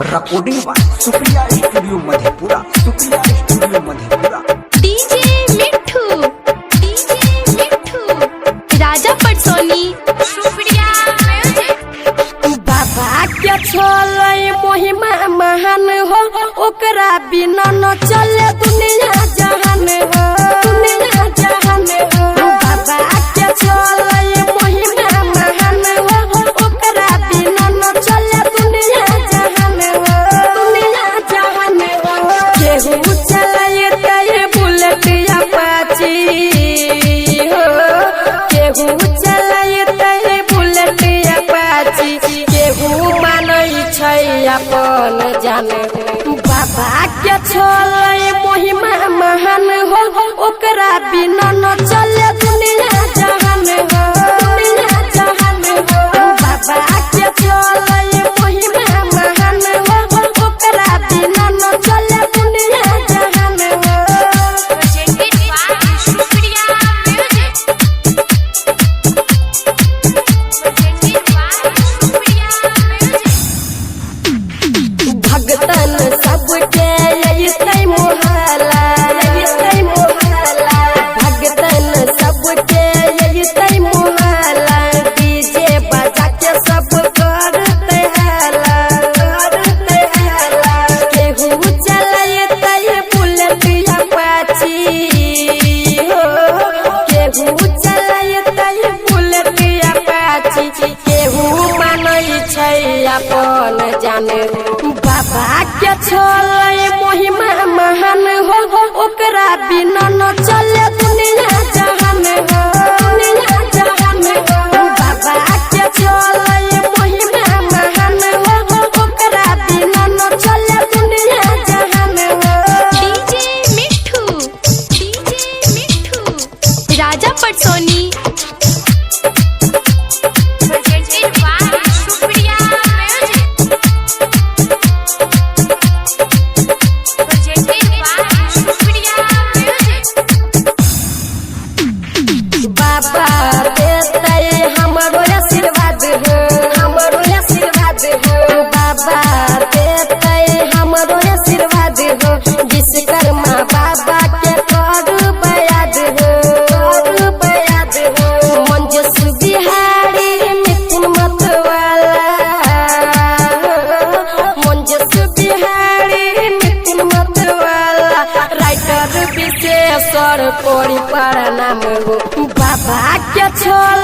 Recording by Supriya studio Madhepura. Supriya studio Madhepura. DJ Mithu Raja Patsoni Supriya music. बाबा के छोले महिमा महान हो, ओकरा बिना न चले दुनिया जहान हो, दुनिया जहान हो। बाबा के छोले महिमा महान हो, ओकरा बिना न चले दुनिया जहान हो, दुनिया जहान हो। केहू चलाए तय बुलेट अपाची हो, केहू चलाए तय बुलेट अपाची, केहू मानै छै अपन जाने। बाबा के छोले महिमा महान हो, ओकरा बिना न चले दुनिया जहान हो, दुनिया जहान हो। बाबा के छोले महिमा महान हो, ओकरा बिना न चले दुनिया जहान हो। Presented by Supriya music. Presented by Supriya music. भगतन सबके यही मोहल्ला, यही मोहल्ला। भगतन सबके यही मोहल्ला, डीजे बजा के सब करते हल्ला, करते हल्ला। केहू चलाए तय बुलेट अपाची हो, केहू चलाए तय बुलेट अपाची, केहू मानै छै अपन जाने। बाबा के छोले महिमा महान हो, ओकरा बिना न चले दुनिया जहान हो, दुनिया जहान हो। बाबा के छोले महिमा महान हो, ओकरा बिना न चले दुनिया जहान हो। DJ Mithu Raja Patsoni. Presented by Supriya music. Presented by Supriya music. बाबा देते हमरो आशीर्वाद हो, हमरो आशीर्वाद हो। बाबा देते हमरो आशीर्वाद हो, विश्वकर्मा बाबा के कर बयाद हो, कर बयाद हो। मंजूस बिहारी मिथुन मतवाला, मंजूस बिहारी मिथुन मतवाला। राइटर विशेषर कोरी प्रणाम हो। बाबा के छोले